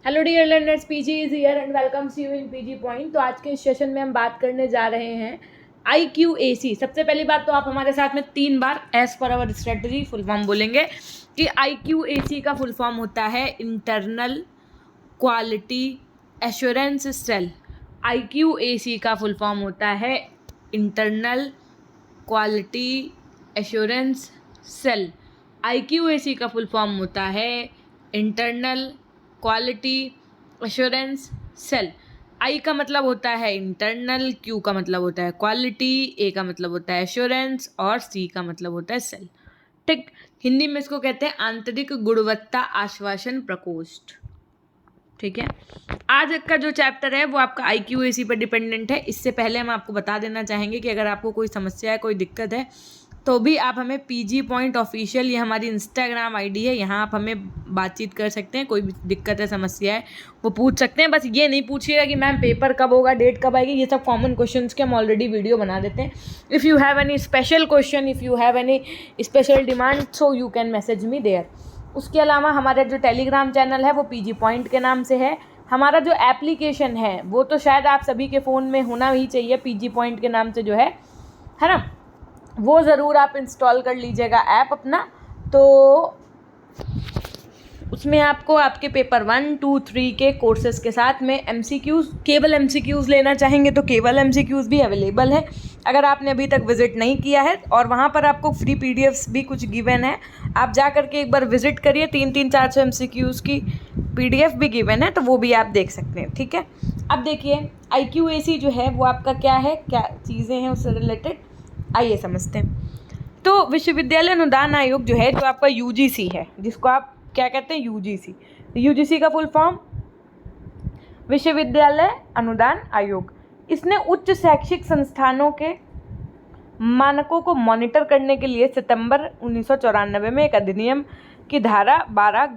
Hello dear learners, PG is here and welcomes you in PG point. तो आज के इस सेशन में हम बात करने जा रहे हैं IQAC। सबसे पहली बात तो आप हमारे साथ में 3 बार as per our strategy full form बोलेंगे कि IQAC का फुल फॉर्म होता है internal quality assurance cell. IQAC का फुल फॉर्म होता है internal quality assurance cell. IQAC का फुल फॉर्म होता है internal quality assurance cell. I का मतलब होता है इंटरनल, क्यू का मतलब होता है क्वालिटी, ए का मतलब होता है एश्योरेंस और सी का मतलब होता है सेल। ठीक, हिंदी में इसको कहते हैं आंतरिक गुणवत्ता आश्वासन प्रकोष्ठ। ठीक है, आज का जो चैप्टर है वो आपका IQAC पर डिपेंडेंट है। इससे पहले हम आपको बता देना चाहेंगे कि अगर आपको कोई समस्या है, कोई दिक्कत है, तो भी आप हमें PG Point Official, ये हमारी इंस्टाग्राम ID है, यहाँ आप हमें बातचीत कर सकते हैं। कोई भी दिक्कत है, समस्या है, वो पूछ सकते हैं। बस ये नहीं पूछिएगा कि मैम पेपर कब होगा, डेट कब आएगी। ये सब कॉमन क्वेश्चंस के हम ऑलरेडी वीडियो बना देते हैं। If you have any special question, if you have any special demand, so you can message me there. उसके अलावा हमारा जो टेलीग्राम चैनल है वो PG Point के नाम से है। हमारा जो एप्लीकेशन है वो तो शायद आप सभी के फ़ोन में होना ही चाहिए, PG Point के नाम से जो है ना, वो ज़रूर आप इंस्टॉल कर लीजिएगा ऐप अपना। तो उसमें आपको आपके पेपर 1, 2, 3 के कोर्सेज़ के साथ में MCQs, केवल MCQs लेना चाहेंगे तो केवल MCQs भी अवेलेबल है अगर आपने अभी तक विज़िट नहीं किया है। और वहाँ पर आपको फ्री PDFs भी कुछ गिवन है, आप जा करके एक बार विज़िट करिए। 3-3, 400 MCQs की PDF भी गिवन है, तो वो भी आप देख सकते हैं। ठीक है, अब देखिए IQAC जो है वो आपका क्या है, क्या चीज़ें हैं उससे रिलेटेड, आइए समझते हैं। तो विश्वविद्यालय अनुदान आयोग जो है, जो आपका UGC है, जिसको आप क्या कहते हैं, UGC। UGC का फुल फॉर्म विश्वविद्यालय अनुदान आयोग। इसने उच्च शैक्षिक संस्थानों के मानकों को मॉनिटर करने के लिए सितंबर 1994 में एक अधिनियम की धारा 12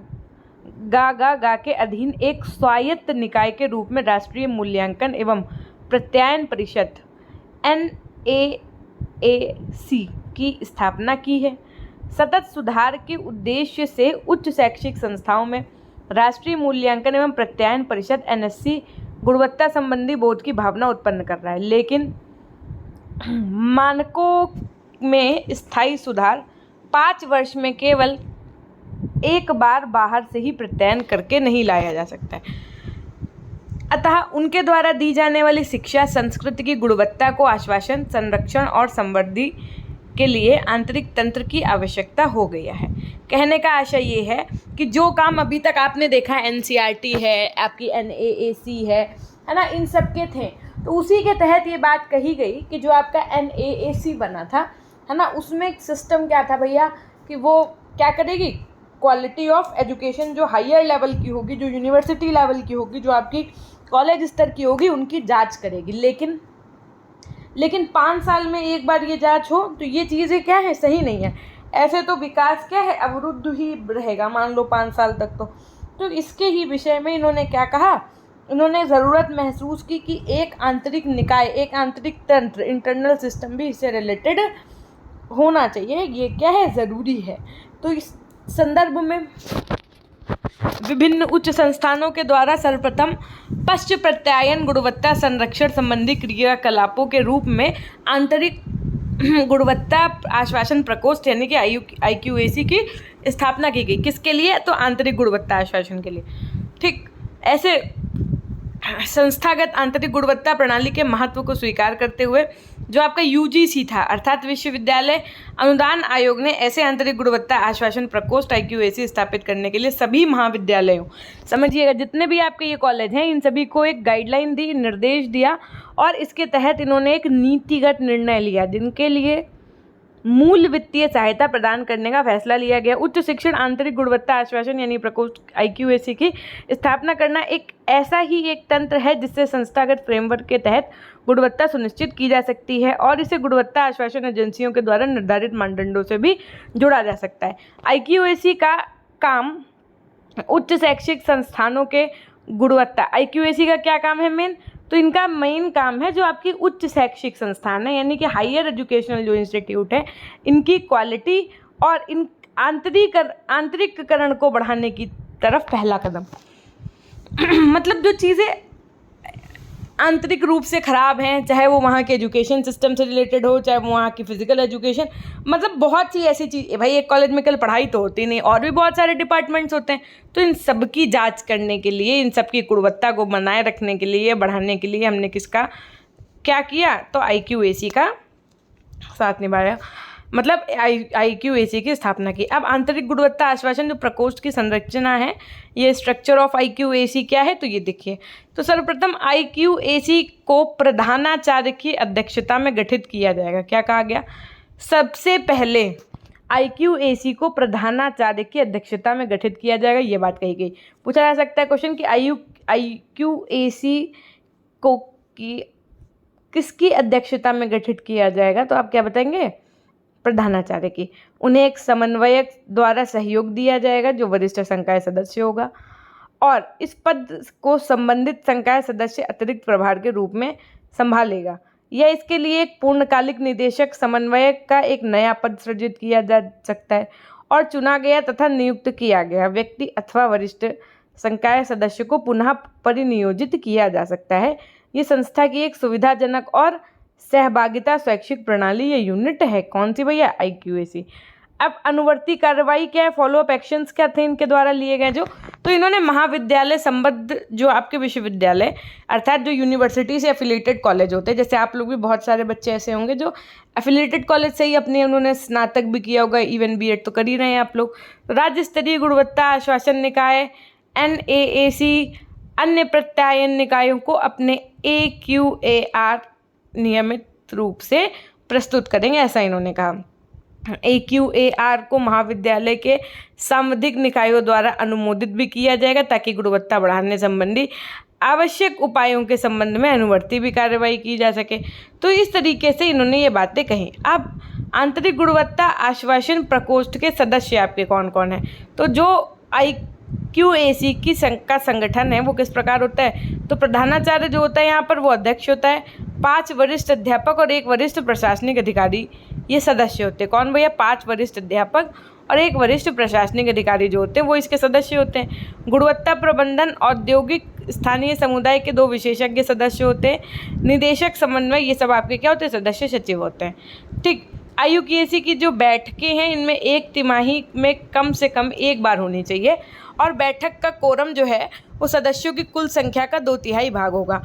गा के अधीन एक स्वायत्त निकाय के रूप में राष्ट्रीय मूल्यांकन एवं प्रत्यायन परिषद NAAC की स्थापना की है। सतत सुधार के उद्देश्य से उच्च शैक्षिक संस्थाओं में राष्ट्रीय मूल्यांकन एवं प्रत्यायन परिषद NSC गुणवत्ता संबंधी बोध की भावना उत्पन्न कर रहा है, लेकिन मानकों में स्थायी सुधार 5 वर्ष में केवल एक बार बाहर से ही प्रत्यायन करके नहीं लाया जा सकता है। अतः उनके द्वारा दी जाने वाली शिक्षा संस्कृति की गुणवत्ता को आश्वासन, संरक्षण और संवर्धन के लिए आंतरिक तंत्र की आवश्यकता हो गई है। कहने का आशय ये है कि जो काम अभी तक आपने देखा, NCERT है, आपकी NAAC है ना, इन सब के थे, तो उसी के तहत ये बात कही गई कि जो आपका NAAC बना था, है ना, उसमें एक सिस्टम क्या था भैया, कि वो क्या करेगी, क्वालिटी ऑफ एजुकेशन जो हायर लेवल की होगी, जो यूनिवर्सिटी लेवल की होगी, जो आपकी कॉलेज स्तर की होगी, उनकी जांच करेगी। लेकिन 5 साल में एक बार ये जांच हो, तो ये चीज़ें क्या है, सही नहीं है। ऐसे तो विकास क्या है, अवरुद्ध ही रहेगा, मान लो 5 साल तक। तो इसके ही विषय में इन्होंने क्या कहा, इन्होंने ज़रूरत महसूस की कि एक आंतरिक निकाय, एक आंतरिक तंत्र, इंटरनल सिस्टम भी इससे रिलेटेड होना चाहिए। ये क्या है, ज़रूरी है। तो इस संदर्भ में विभिन्न उच्च संस्थानों के द्वारा सर्वप्रथम पश्च प्रत्यायन गुणवत्ता संरक्षण संबंधी क्रियाकलापों के रूप में आंतरिक गुणवत्ता आश्वासन प्रकोष्ठ यानी कि IQAC की स्थापना की गई। किसके लिए, तो आंतरिक गुणवत्ता आश्वासन के लिए। ठीक, ऐसे संस्थागत आंतरिक गुणवत्ता प्रणाली के महत्व को स्वीकार करते हुए जो आपका UGC था, अर्थात विश्वविद्यालय अनुदान आयोग ने ऐसे आंतरिक गुणवत्ता आश्वासन प्रकोष्ठ IQAC स्थापित करने के लिए सभी महाविद्यालयों, समझिएगा जितने भी आपके ये कॉलेज हैं, इन सभी को एक गाइडलाइन दी, निर्देश दिया, और इसके तहत इन्होंने एक नीतिगत निर्णय लिया, जिनके लिए मूल वित्तीय सहायता प्रदान करने का फैसला लिया गया। उच्च शिक्षण आंतरिक गुणवत्ता आश्वासन यानी प्रकोष्ठ IQAC की स्थापना करना एक ऐसा ही एक तंत्र है जिससे संस्थागत फ्रेमवर्क के तहत गुणवत्ता सुनिश्चित की जा सकती है और इसे गुणवत्ता आश्वासन एजेंसियों के द्वारा निर्धारित मानदंडों से भी जोड़ा जा सकता है। IQAC का काम उच्च शैक्षिक संस्थानों के गुणवत्ता, IQAC का क्या काम है मेन, तो इनका मेन काम है जो आपकी उच्च शैक्षिक संस्थान है यानी कि हायर एजुकेशनल जो इंस्टीट्यूट है, इनकी क्वालिटी और इन आंतरिकरण को बढ़ाने की तरफ पहला कदम। मतलब जो चीज़ें आंतरिक रूप से ख़राब हैं, चाहे वो वहाँ के एजुकेशन सिस्टम से रिलेटेड हो, चाहे वो वहाँ की फिजिकल एजुकेशन, मतलब बहुत सी ऐसी चीज़, भाई एक कॉलेज में कल पढ़ाई तो होती नहीं, और भी बहुत सारे डिपार्टमेंट्स होते हैं। तो इन सब की जांच करने के लिए, इन सब की गुणवत्ता को बनाए रखने के लिए, बढ़ाने के लिए हमने किसका क्या किया, तो IQAC का साथ निभाया, मतलब IQAC की स्थापना की। अब आंतरिक गुणवत्ता आश्वासन जो प्रकोष्ठ की संरचना है, ये स्ट्रक्चर ऑफ IQAC क्या है, तो ये देखिए। तो सर्वप्रथम IQAC को प्रधानाचार्य की अध्यक्षता में गठित किया जाएगा। क्या कहा गया, सबसे पहले IQAC को प्रधानाचार्य की अध्यक्षता में गठित किया जाएगा, ये बात कही गई। पूछा जा सकता है क्वेश्चन कि IQAC को किसकी अध्यक्षता में गठित किया जाएगा, तो आप क्या बताएंगे, प्रधानाचार्य की। उन्हें एक समन्वयक द्वारा सहयोग दिया जाएगा जो वरिष्ठ संकाय सदस्य होगा, और इस पद को संबंधित संकाय सदस्य अतिरिक्त प्रभार के रूप में संभालेगा, या इसके लिए एक पूर्णकालिक निदेशक समन्वयक का एक नया पद सृजित किया जा सकता है, और चुना गया तथा नियुक्त किया गया व्यक्ति अथवा वरिष्ठ संकाय सदस्य को पुनः परिनियोजित किया जा सकता है। ये संस्था की एक सुविधाजनक और सहभागिता स्वैच्छिक प्रणाली या यूनिट है। कौन सी भैया, IQAC। अब अनुवर्ती कार्रवाई क्या है, फॉलोअप एक्शंस क्या थे इनके द्वारा लिए गए, जो तो इन्होंने महाविद्यालय संबद्ध जो आपके विश्वविद्यालय अर्थात जो यूनिवर्सिटी से एफिलेटेड कॉलेज होते हैं, जैसे आप लोग भी बहुत सारे बच्चे ऐसे होंगे जो एफिलेटेड कॉलेज से ही अपने उन्होंने स्नातक भी किया होगा, इवन BEd तो कर ही रहे हैं आप लोग। राज्य स्तरीय गुणवत्ता आश्वासन निकाय NAAC अन्य प्रत्यायन निकायों को अपने AQAR नियमित रूप से प्रस्तुत करेंगे, ऐसा इन्होंने कहा। AQAR को महाविद्यालय के सांविधिक निकायों द्वारा अनुमोदित भी किया जाएगा ताकि गुणवत्ता बढ़ाने संबंधी आवश्यक उपायों के संबंध में अनुवर्ती भी कार्रवाई की जा सके। तो इस तरीके से इन्होंने ये बातें कही। अब आंतरिक गुणवत्ता आश्वासन प्रकोष्ठ के सदस्य आपके कौन कौन हैं, तो जो IQAC की का संगठन है वो किस प्रकार होता है, तो प्रधानाचार्य जो होता है यहाँ पर वो अध्यक्ष होता है, 5 वरिष्ठ अध्यापक और 1 वरिष्ठ प्रशासनिक अधिकारी ये सदस्य होते हैं। कौन भैया, 5 वरिष्ठ अध्यापक और 1 वरिष्ठ प्रशासनिक अधिकारी जो होते हैं वो इसके सदस्य होते हैं। गुणवत्ता प्रबंधन औद्योगिक स्थानीय समुदाय के 2 विशेषज्ञ सदस्य होते हैं। निदेशक समन्वय ये सब आपके क्या होते हैं, सदस्य सचिव होते हैं। ठीक, IQAC की जो बैठकें हैं इनमें 1 तिमाही में कम से कम 1 बार होनी चाहिए, और बैठक का कोरम जो है वो सदस्यों की कुल संख्या का 2/3 भाग होगा।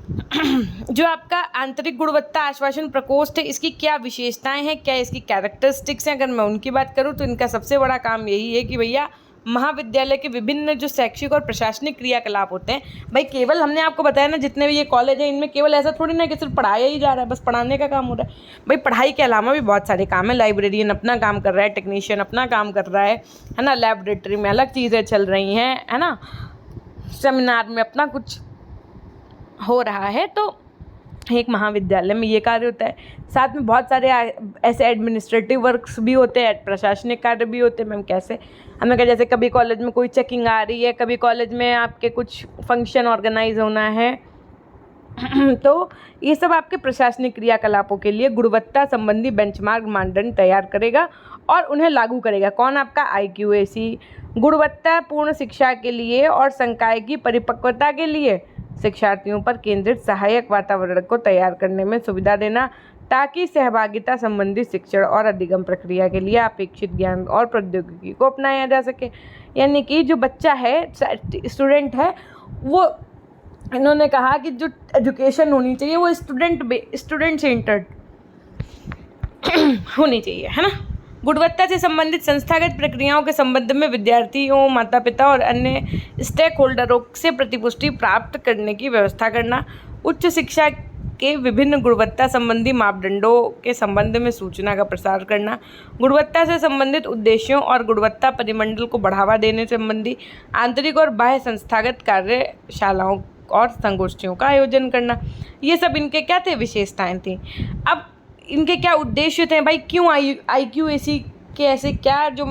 जो आपका आंतरिक गुणवत्ता आश्वासन प्रकोष्ठ है, इसकी क्या विशेषताएं हैं, क्या इसकी कैरेक्टरिस्टिक्स हैं, अगर मैं उनकी बात करूं तो इनका सबसे बड़ा काम यही है कि भैया महाविद्यालय के विभिन्न जो शैक्षिक और प्रशासनिक क्रियाकलाप होते हैं, भाई केवल हमने आपको बताया ना जितने भी ये कॉलेज हैं इनमें केवल ऐसा थोड़ी ना कि सिर्फ पढ़ाया ही जा रहा है, बस पढ़ाने का काम हो रहा है। भाई पढ़ाई के अलावा भी बहुत सारे काम है, लाइब्रेरियन अपना काम कर रहा है, टेक्नीशियन अपना काम कर रहा है ना, लैबोरेटरी में अलग चीज़ें चल रही हैं, है ना, सेमिनार में अपना कुछ हो रहा है। तो एक महाविद्यालय में ये कार्य होता है, साथ में बहुत सारे ऐसे एडमिनिस्ट्रेटिव वर्क्स भी होते हैं, प्रशासनिक कार्य भी होते हैं। मैम कैसे, हमें क्या, जैसे कभी कॉलेज में कोई चेकिंग आ रही है, कभी कॉलेज में आपके कुछ फंक्शन ऑर्गेनाइज होना है तो ये सब आपके प्रशासनिक क्रियाकलापों के लिए गुणवत्ता संबंधी बेंचमार्क मानदंड तैयार करेगा और उन्हें लागू करेगा। कौन, आपका IQAC। गुणवत्ता पूर्ण शिक्षा के लिए और संकाय की परिपक्वता के लिए शिक्षार्थियों पर केंद्रित सहायक वातावरण को तैयार करने में सुविधा देना ताकि सहभागिता संबंधी शिक्षण और अधिगम प्रक्रिया के लिए अपेक्षित ज्ञान और प्रौद्योगिकी को अपनाया जा सके। यानी कि जो बच्चा है, स्टूडेंट है, वो इन्होंने कहा कि जो एजुकेशन होनी चाहिए वो स्टूडेंट सेंटर्ड होनी चाहिए, है ना। गुणवत्ता से संबंधित संस्थागत प्रक्रियाओं के संबंध में विद्यार्थियों, माता पिता और अन्य स्टेक होल्डरों से प्रतिपुष्टि प्राप्त करने की व्यवस्था करना। उच्च शिक्षा के विभिन्न गुणवत्ता संबंधी मापदंडों के संबंध में सूचना का प्रसार करना। गुणवत्ता से संबंधित उद्देश्यों और गुणवत्ता परिमंडल को बढ़ावा देने संबंधी आंतरिक और बाह्य संस्थागत कार्यशालाओं और संगोष्ठियों का आयोजन करना। ये सब इनके क्या थे, विशेषताएं थी। अब इनके क्या उद्देश्य थे भाई, क्यों IQAC के ऐसे क्या जो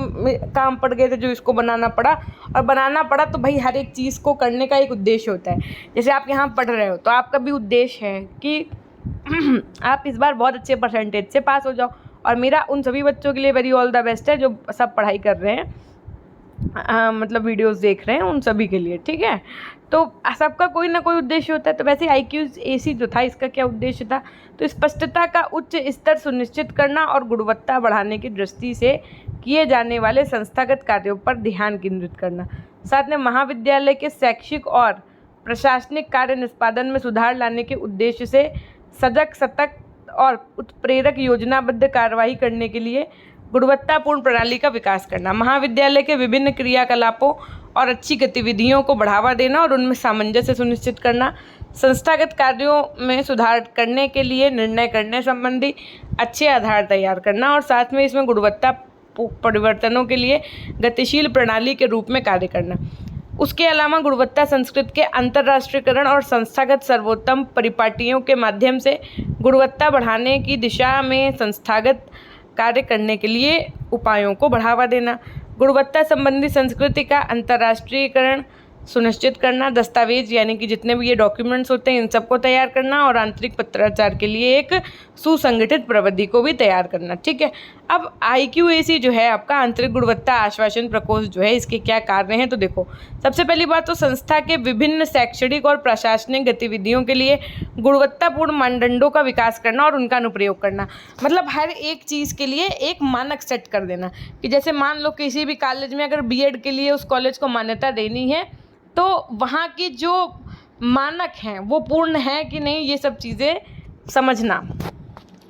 काम पड़ गए थे जो इसको बनाना पड़ा, और बनाना पड़ा तो भाई हर एक चीज़ को करने का एक उद्देश्य होता है। जैसे आप यहाँ पढ़ रहे हो तो आपका भी उद्देश्य है कि आप इस बार बहुत अच्छे परसेंटेज से पास हो जाओ, और मेरा उन सभी बच्चों के लिए वेरी ऑल द बेस्ट है जो सब पढ़ाई कर रहे हैं। मतलब वीडियोस देख रहे हैं उन सभी के लिए, ठीक है। तो सबका कोई ना कोई उद्देश्य होता है। तो वैसे IQAC जो था इसका क्या उद्देश्य था, तो स्पष्टता का उच्च स्तर सुनिश्चित करना और गुणवत्ता बढ़ाने की दृष्टि से किए जाने वाले संस्थागत कार्यों पर ध्यान केंद्रित करना। साथ में महाविद्यालय के शैक्षिक और प्रशासनिक कार्य निष्पादन में सुधार लाने के उद्देश्य से सजग, सतर्क और उत्प्रेरक योजनाबद्ध कार्रवाई करने के लिए गुणवत्तापूर्ण प्रणाली का विकास करना। महाविद्यालय के विभिन्न क्रियाकलापों और अच्छी गतिविधियों को बढ़ावा देना और उनमें सामंजस्य सुनिश्चित करना। संस्थागत कार्यों में सुधार करने के लिए निर्णय करने संबंधी अच्छे आधार तैयार करना और साथ में इसमें गुणवत्ता परिवर्तनों के लिए गतिशील प्रणाली के रूप में कार्य करना। उसके अलावा गुणवत्ता संस्कृति के अंतर्राष्ट्रीयकरण और संस्थागत सर्वोत्तम परिपाटियों के माध्यम से गुणवत्ता बढ़ाने की दिशा में संस्थागत कार्य करने के लिए उपायों को बढ़ावा देना। गुणवत्ता संबंधी संस्कृति का अंतर्राष्ट्रीयकरण सुनिश्चित करना। दस्तावेज यानी कि जितने भी ये डॉक्यूमेंट्स होते हैं इन सबको तैयार करना और आंतरिक पत्राचार के लिए एक सुसंगठित प्रविधि को भी तैयार करना, ठीक है। अब IQAC जो है आपका आंतरिक गुणवत्ता आश्वासन प्रकोष्ठ जो है, इसके क्या कार्य हैं, तो देखो सबसे पहली बात तो संस्था के विभिन्न शैक्षणिक और प्रशासनिक गतिविधियों के लिए गुणवत्तापूर्ण मानदंडों का विकास करना और उनका अनुप्रयोग करना। मतलब हर एक चीज़ के लिए एक मानक सेट कर देना कि जैसे मान लो किसी भी कॉलेज में अगर BEd के लिए उस कॉलेज को मान्यता देनी है तो वहाँ की जो मानक हैं वो पूर्ण है कि नहीं, ये सब चीज़ें समझना।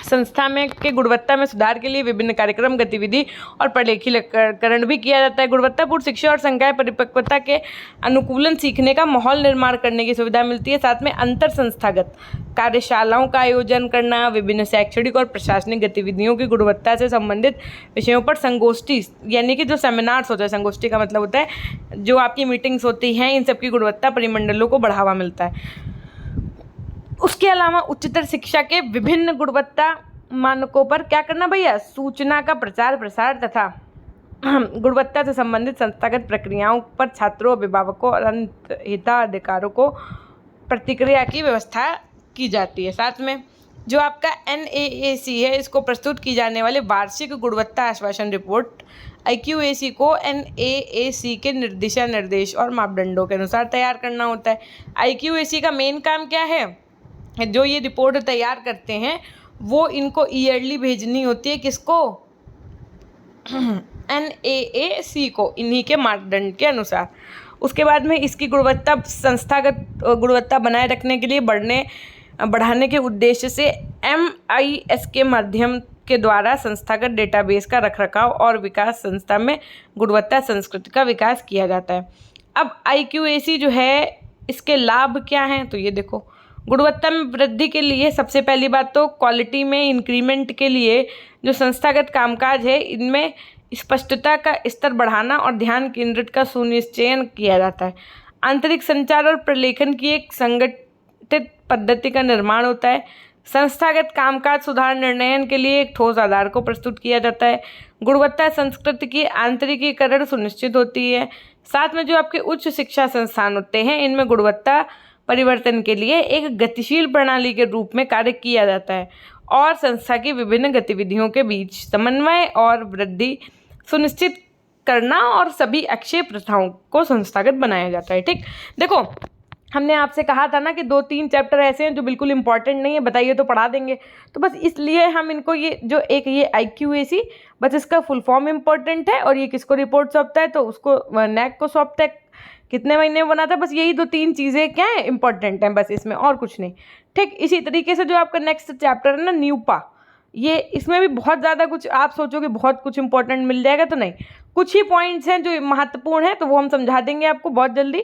संस्था में के गुणवत्ता में सुधार के लिए विभिन्न कार्यक्रम, गतिविधि और प्रलेखीकरण भी किया जाता है। गुणवत्तापूर्ण शिक्षा और संकाय परिपक्वता के अनुकूलन सीखने का माहौल निर्माण करने की सुविधा मिलती है। साथ में अंतर संस्थागत कार्यशालाओं का आयोजन करना, विभिन्न शैक्षणिक और प्रशासनिक गतिविधियों की गुणवत्ता से संबंधित विषयों पर संगोष्ठी यानी कि जो सेमिनार्स होते हैं, संगोष्ठी का मतलब होता है जो आपकी मीटिंग्स होती हैं, इन सब की गुणवत्ता परिमंडलों को बढ़ावा मिलता है। उसके अलावा उच्चतर शिक्षा के विभिन्न गुणवत्ता मानकों पर क्या करना भैया, सूचना का प्रचार प्रसार तथा गुणवत्ता से संबंधित संस्थागत प्रक्रियाओं पर छात्रों, अभिभावकों और अन्य हिताधिकारों को प्रतिक्रिया की व्यवस्था की जाती है। साथ में जो आपका NAAC है, इसको प्रस्तुत की जाने वाले वार्षिक गुणवत्ता आश्वासन रिपोर्ट IQAC को NAAC के दिशा निर्देश और मापदंडों के अनुसार तैयार करना होता है। IQAC का मेन काम क्या है, जो ये रिपोर्ट तैयार करते हैं वो इनको ईयरली भेजनी होती है, किसको, NAAC को, इन्हीं के मापदंड के अनुसार। उसके बाद में इसकी गुणवत्ता संस्थागत गुणवत्ता बनाए रखने के लिए बढ़ाने के उद्देश्य से MIS के माध्यम के द्वारा संस्थागत डेटाबेस का रखरखाव और विकास संस्था में गुणवत्ता संस्कृति का विकास किया जाता है। अब IQAC जो है इसके लाभ क्या हैं, तो ये देखो गुणवत्ता में वृद्धि के लिए सबसे पहली बात तो क्वालिटी में इंक्रीमेंट के लिए जो संस्थागत कामकाज है इनमें स्पष्टता का स्तर बढ़ाना और ध्यान केंद्रित का सुनिश्चयन किया जाता है। आंतरिक संचार और प्रलेखन की एक संगठित पद्धति का निर्माण होता है। संस्थागत कामकाज सुधार निर्णयन के लिए एक ठोस आधार को प्रस्तुत किया जाता है। गुणवत्ता संस्कृति की आंतरिकीकरण सुनिश्चित होती है। साथ में जो आपके उच्च शिक्षा संस्थान होते हैं इनमें गुणवत्ता परिवर्तन के लिए एक गतिशील प्रणाली के रूप में कार्य किया जाता है और संस्था की विभिन्न गतिविधियों के बीच समन्वय और वृद्धि सुनिश्चित करना और सभी अक्षय प्रथाओं को संस्थागत बनाया जाता है। ठीक, देखो हमने आपसे कहा था ना कि 2-3 चैप्टर ऐसे हैं जो बिल्कुल इंपॉर्टेंट नहीं है, बताइए तो पढ़ा देंगे, तो बस इसलिए हम इनको ये जो एक ये IQAC बस इसका फुल फॉर्म इंपॉर्टेंट है और ये किसको रिपोर्ट सौंपता है, तो उसको NAAC को सौंपता है, कितने महीने में बनाता है, बस यही 2-3 चीज़ें क्या है इंपॉर्टेंट हैं बस इसमें, और कुछ नहीं। ठीक, इसी तरीके से जो आपका नेक्स्ट चैप्टर है ना न्यूपा, ये इसमें भी बहुत ज़्यादा कुछ आप सोचोगे बहुत कुछ इंपॉर्टेंट मिल जाएगा, तो नहीं, कुछ ही पॉइंट्स हैं जो महत्वपूर्ण हैं तो वो हम समझा देंगे आपको बहुत जल्दी,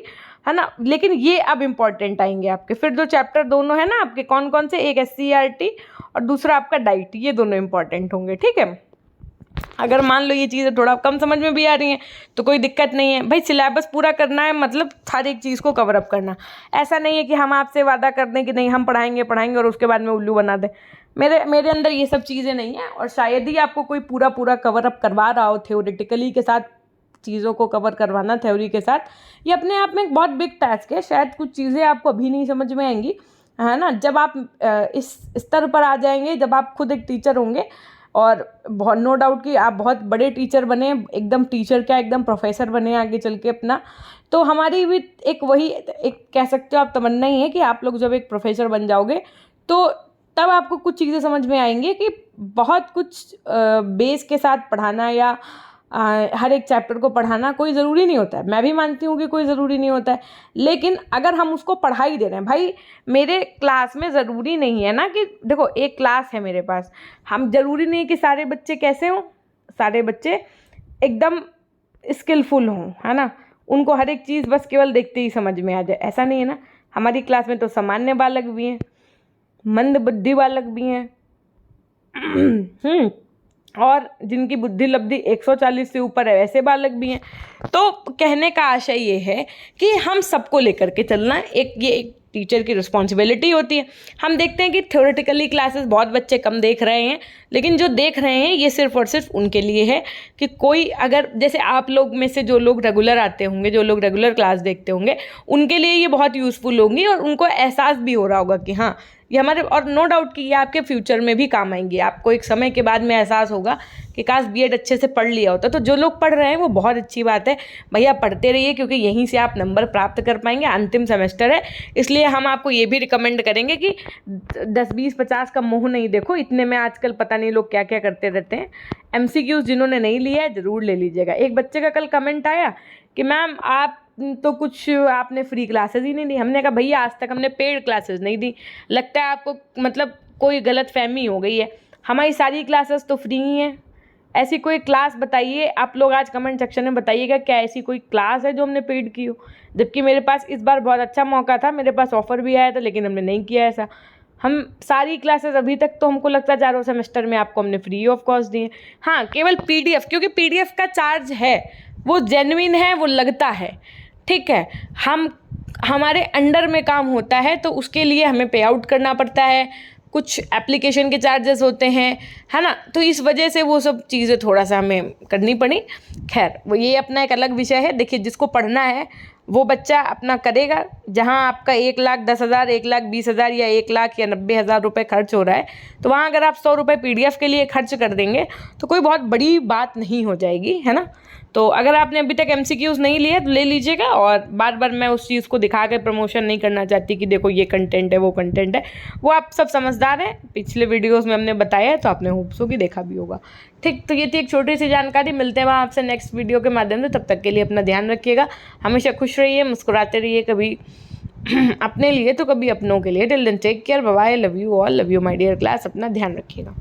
है ना, लेकिन ये अब इम्पॉर्टेंट आएंगे आपके। फिर जो चैप्टर दोनों है ना आपके कौन कौन से, एक SCERT और दूसरा आपका डाइट, ये दोनों इंपॉर्टेंट होंगे। ठीक है, अगर मान लो ये चीज़ें थोड़ा कम समझ में भी आ रही हैं तो कोई दिक्कत नहीं है भाई, सिलेबस पूरा करना है मतलब हर एक चीज़ को कवर अप करना। ऐसा नहीं है कि हम आपसे वादा कर दें कि नहीं हम पढ़ाएंगे और उसके बाद में उल्लू बना दें, मेरे अंदर ये सब चीज़ें नहीं हैं। और शायद ही आपको कोई पूरा कवर अप करवा रहा हो थ्योरेटिकली के साथ, चीज़ों को कवर करवाना थ्योरी के साथ, ये अपने आप में एक बहुत बिग टास्क है। शायद कुछ चीज़ें आपको अभी नहीं समझ में आएंगी, है ना, जब आप इस स्तर पर आ जाएंगे, जब आप खुद एक टीचर होंगे, और बहुत नो डाउट कि आप बहुत बड़े टीचर बने, एकदम टीचर क्या एकदम प्रोफेसर बने आगे चल के अपना। तो हमारी भी एक वही एक कह सकते हो आप तमन्ना ही है कि आप लोग जब एक प्रोफेसर बन जाओगे तो तब आपको कुछ चीज़ें समझ में आएंगी कि बहुत कुछ बेस के साथ पढ़ाना या हर एक चैप्टर को पढ़ाना कोई ज़रूरी नहीं होता है। मैं भी मानती हूँ कि कोई ज़रूरी नहीं होता है, लेकिन अगर हम उसको पढ़ा ही दे रहे हैं, भाई मेरे क्लास में ज़रूरी नहीं है ना कि देखो एक क्लास है मेरे पास, हम ज़रूरी नहीं कि सारे बच्चे कैसे हों, सारे बच्चे एकदम स्किलफुल हों, है ना, उनको हर एक चीज़ बस केवल देखते ही समझ में आ जाए, ऐसा नहीं है ना। हमारी क्लास में तो सामान्य बालक भी हैं, मंद बुद्धि बालक भी हैं और जिनकी बुद्धि लब्धि 140 से ऊपर है वैसे बालक भी हैं। तो कहने का आशय ये है कि हम सबको लेकर के चलना, एक टीचर की रिस्पॉन्सिबिलिटी होती है। हम देखते हैं कि थ्योरेटिकली क्लासेस बहुत बच्चे कम देख रहे हैं, लेकिन जो देख रहे हैं ये सिर्फ और सिर्फ उनके लिए है कि कोई अगर जैसे आप लोग में से जो लोग रेगुलर आते होंगे, जो लोग रेगुलर क्लास देखते होंगे, उनके लिए ये बहुत यूज़फुल होंगी और उनको एहसास भी हो रहा होगा कि हाँ ये हमारे, और नो डाउट कि ये आपके फ्यूचर में भी काम आएंगी। आपको एक समय के बाद में एहसास होगा कि काश बीएड अच्छे से पढ़ लिया होता। तो जो लोग पढ़ रहे हैं वो बहुत अच्छी बात है, भैया पढ़ते रहिए, क्योंकि यहीं से आप नंबर प्राप्त कर पाएंगे। अंतिम सेमेस्टर है, इसलिए हम आपको ये भी रिकमेंड करेंगे कि 10, 20, 50 का मोह नहीं देखो, इतने में आजकल पता नहीं लोग क्या क्या करते रहते हैं। MCQs जिन्होंने नहीं लिया है ज़रूर ले लीजिएगा। एक बच्चे का कल कमेंट आया कि मैम आप तो कुछ आपने फ्री क्लासेस ही नहीं दी। हमने कहा भैया आज तक हमने पेड क्लासेस नहीं दी, लगता है आपको मतलब कोई गलत फहमी हो गई है, हमारी सारी क्लासेस तो फ्री ही हैं। ऐसी कोई क्लास बताइए आप लोग, आज कमेंट सेक्शन में बताइएगा क्या ऐसी कोई क्लास है जो हमने पेड की हो। जबकि मेरे पास इस बार बहुत अच्छा मौका था, मेरे पास ऑफ़र भी आया था, लेकिन हमने नहीं किया ऐसा। हम सारी क्लासेस अभी तक तो हमको लगता है 4 सेमेस्टर में आपको हमने फ्री ऑफ कॉस्ट दी है। हाँ केवल PDF, क्योंकि PDF का चार्ज है वो जेन्युइन है, वो लगता है, ठीक है, हमारे अंडर में काम होता है तो उसके लिए हमें पे आउट करना पड़ता है, कुछ एप्लीकेशन के चार्जेस होते हैं, है ना, तो इस वजह से वो सब चीज़ें थोड़ा सा हमें करनी पड़ी। खैर वो ये अपना एक अलग विषय है। देखिए जिसको पढ़ना है वो बच्चा अपना करेगा। जहाँ आपका 1,10,000, 1,20,000 या 1,00,000 या 90,000 रुपये खर्च हो रहा है, तो वहाँ अगर आप 100 रुपये PDF के लिए खर्च कर देंगे तो कोई बहुत बड़ी बात नहीं हो जाएगी, है ना। तो अगर आपने अभी तक MCQs नहीं लिए तो ले लीजिएगा। और बार बार मैं उस चीज़ को दिखा कर प्रमोशन नहीं करना चाहती कि देखो ये कंटेंट है वो कंटेंट है, वो आप सब समझदार हैं, पिछले वीडियोस में हमने बताया है तो आपने होप्सो कि देखा भी होगा। ठीक, तो ये थी एक छोटी सी जानकारी। मिलते हैं वहाँ आपसे नेक्स्ट वीडियो के माध्यम से। तब तक के लिए अपना ध्यान रखिएगा, हमेशा खुश रहिए, मुस्कुराते रहिए, कभी अपने लिए तो कभी अपनों के लिए। Till then take care, bye bye, love you all, love you my dear class, अपना ध्यान रखिएगा।